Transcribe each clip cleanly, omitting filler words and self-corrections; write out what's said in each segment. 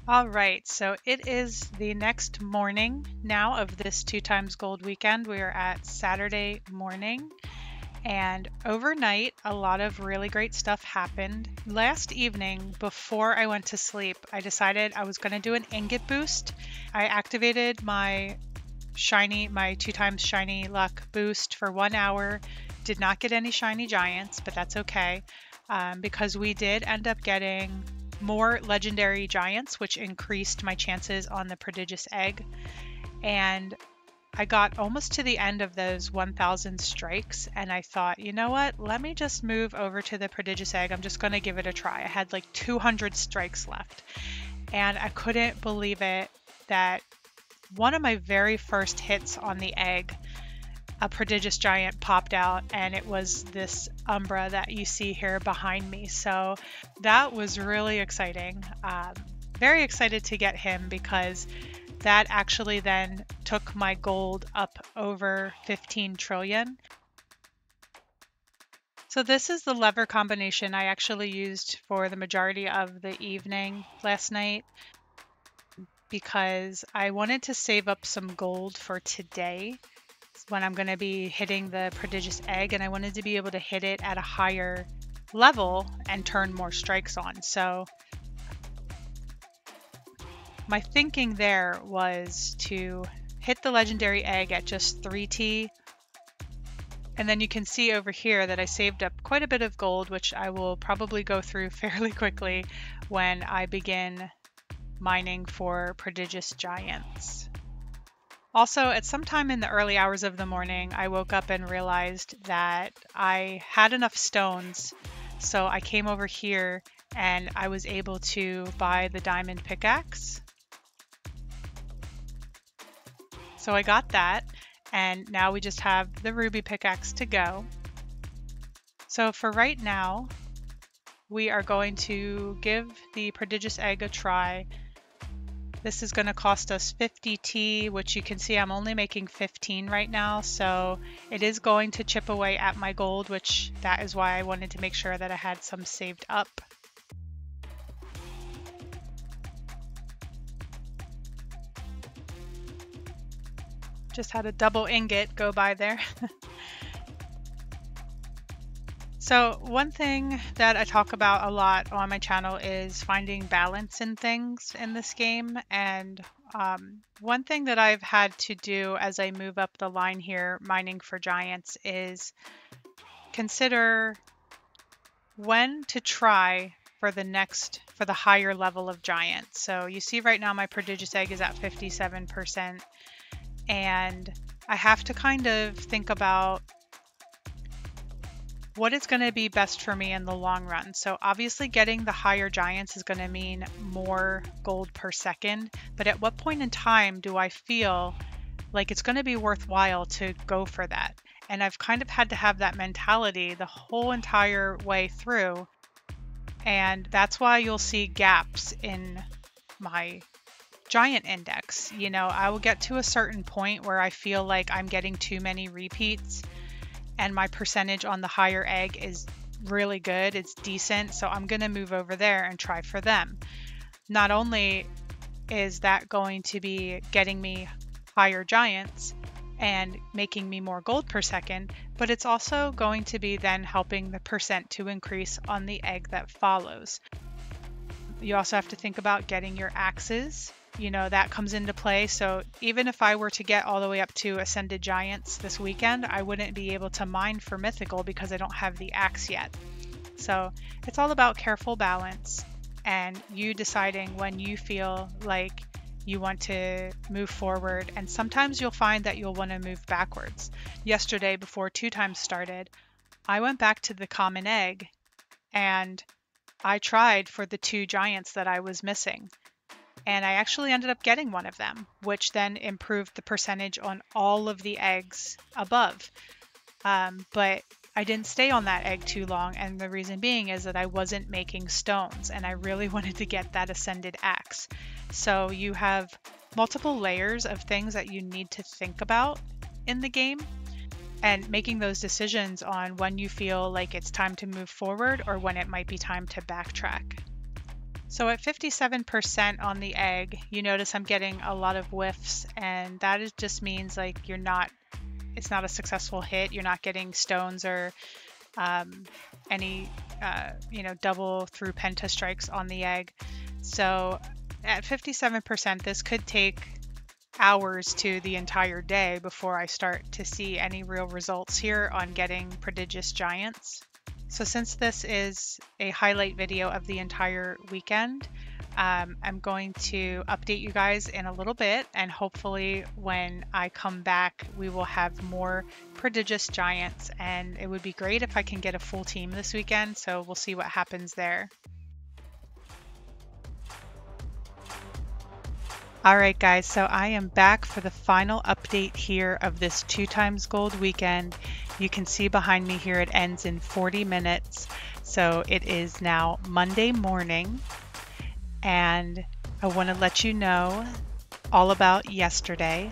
All right, so it is the next morning now of this 2 times gold weekend. We are at Saturday morning, and overnight, a lot of really great stuff happened. Last evening, before I went to sleep, I decided I was going to do an ingot boost. I activated my 2 times shiny luck boost for 1 hour. Did not get any shiny giants, but that's okay, because we did end up getting more legendary giants, which increased my chances on the prodigious egg. And I got almost to the end of those 1000 strikes, and I thought, you know what? Let me just move over to the prodigious egg. I'm just going to give it a try. I had like 200 strikes left, and I couldn't believe it that one of my very first hits on the egg, a prodigious giant popped out, and it was this Umbra that you see here behind me. So that was really exciting. Very excited to get him because that actually then took my gold up over 15 trillion. So this is the lever combination I actually used for the majority of the evening last night because I wanted to save up some gold for today when I'm going to be hitting the prodigious egg, and I wanted to be able to hit it at a higher level and turn more strikes on. So my thinking there was to hit the legendary egg at just 3T, and then you can see over here that I saved up quite a bit of gold, which I will probably go through fairly quickly when I begin mining for prodigious giants. Also, at some time in the early hours of the morning, I woke up and realized that I had enough stones, so I came over here and I was able to buy the diamond pickaxe. So I got that, and now we just have the ruby pickaxe to go. So for right now, we are going to give the prodigious egg a try. This is going to cost us 50T, which you can see I'm only making 15 right now, so it is going to chip away at my gold, which that is why I wanted to make sure that I had some saved up. Just had a double ingot go by there. So one thing that I talk about a lot on my channel is finding balance in things in this game. And one thing that I've had to do as I move up the line here, mining for giants, is consider when to try for the higher level of giants. So you see right now my prodigious egg is at 57%. And I have to kind of think about what is going to be best for me in the long run. So obviously getting the higher giants is going to mean more gold per second, but at what point in time do I feel like it's going to be worthwhile to go for that? And I've kind of had to have that mentality the whole entire way through, and that's why you'll see gaps in my giant index. You know, I will get to a certain point where I feel like I'm getting too many repeats, and my percentage on the higher egg is really good, it's decent, so I'm going to move over there and try for them. Not only is that going to be getting me higher giants and making me more gold per second, but it's also going to be then helping the percent to increase on the egg that follows. You also have to think about getting your axes. You know, that comes into play. So even if I were to get all the way up to Ascended Giants this weekend, I wouldn't be able to mine for Mythical because I don't have the axe yet. So it's all about careful balance and you deciding when you feel like you want to move forward. And sometimes you'll find that you'll want to move backwards. Yesterday, before 2 times started, I went back to the common egg and I tried for the 2 giants that I was missing. And I actually ended up getting one of them, which then improved the percentage on all of the eggs above. But I didn't stay on that egg too long, and the reason being is that I wasn't making stones, and I really wanted to get that Ascended Axe. So you have multiple layers of things that you need to think about in the game, and making those decisions on when you feel like it's time to move forward or when it might be time to backtrack. So at 57% on the egg, you notice I'm getting a lot of whiffs, and that just means like it's not a successful hit. You're not getting stones or any, double through penta strikes on the egg. So at 57%, this could take hours to the entire day before I start to see any real results here on getting prodigious giants. So since this is a highlight video of the entire weekend, I'm going to update you guys in a little bit, and hopefully when I come back we will have more prodigious giants, and it would be great if I can get a full team this weekend, so we'll see what happens there. Alright guys, so I am back for the final update here of this 2x gold weekend. You can see behind me here it ends in 40 minutes. So it is now Monday morning, and I want to let you know all about yesterday.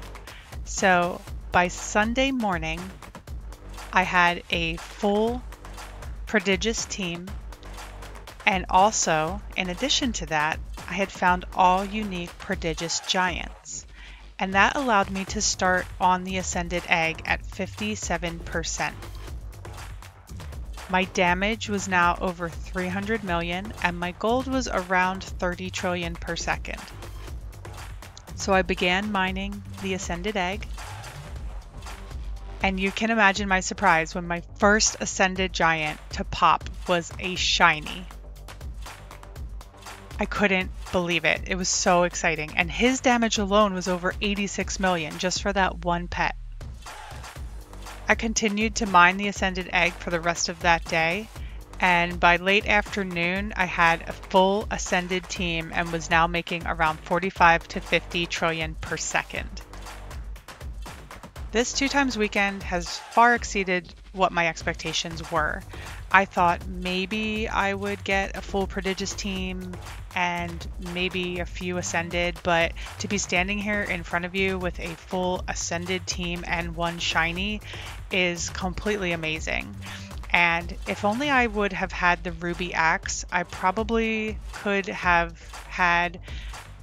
So by Sunday morning, I had a full prodigious team, and also in addition to that, I had found all unique prodigious giants, and that allowed me to start on the ascended egg at 57%. My damage was now over 300 million, and my gold was around 30 trillion per second. So I began mining the ascended egg, and you can imagine my surprise when my first ascended giant to pop was a shiny. I couldn't believe it. It was so exciting. And his damage alone was over 86 million just for that one pet. I continued to mine the ascended egg for the rest of that day, and by late afternoon I had a full ascended team and was now making around 45 to 50 trillion per second. This 2x weekend has far exceeded what my expectations were. I thought maybe I would get a full prodigious team and maybe a few ascended, but to be standing here in front of you with a full ascended team and one shiny is completely amazing. And if only I would have had the ruby axe, I probably could have had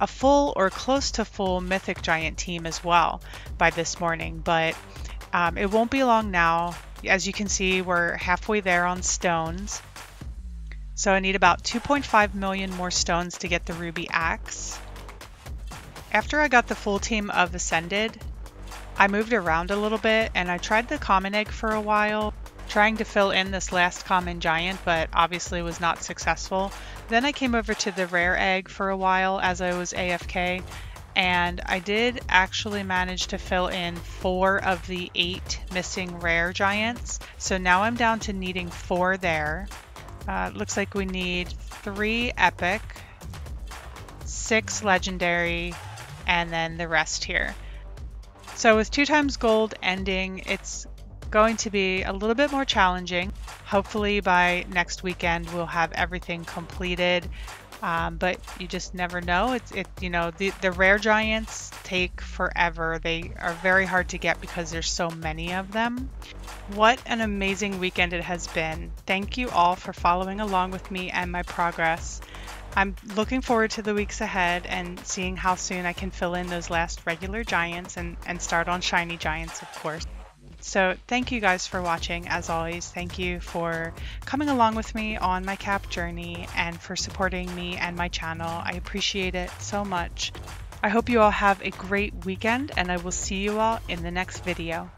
a full or close to full mythic giant team as well by this morning, but it won't be long now. As you can see, we're halfway there on stones. So I need about 2.5 million more stones to get the ruby axe. After I got the full team of ascended, I moved around a little bit and I tried the common egg for a while, trying to fill in this last common giant, but obviously was not successful. Then I came over to the rare egg for a while as I was AFK, and I did actually manage to fill in 4 of the 8 missing rare giants. So now I'm down to needing 4 there. Looks like we need 3 epic, 6 legendary, and then the rest here. So with 2x gold ending, it's going to be a little bit more challenging. Hopefully by next weekend we'll have everything completed. But you just never know. The rare giants take forever. They are very hard to get because there's so many of them. What an amazing weekend it has been. Thank you all for following along with me and my progress. I'm looking forward to the weeks ahead and seeing how soon I can fill in those last regular giants and start on shiny giants, of course. So thank you guys for watching. As always, thank you for coming along with me on my cap journey and for supporting me and my channel. I appreciate it so much. I hope you all have a great weekend, and I will see you all in the next video.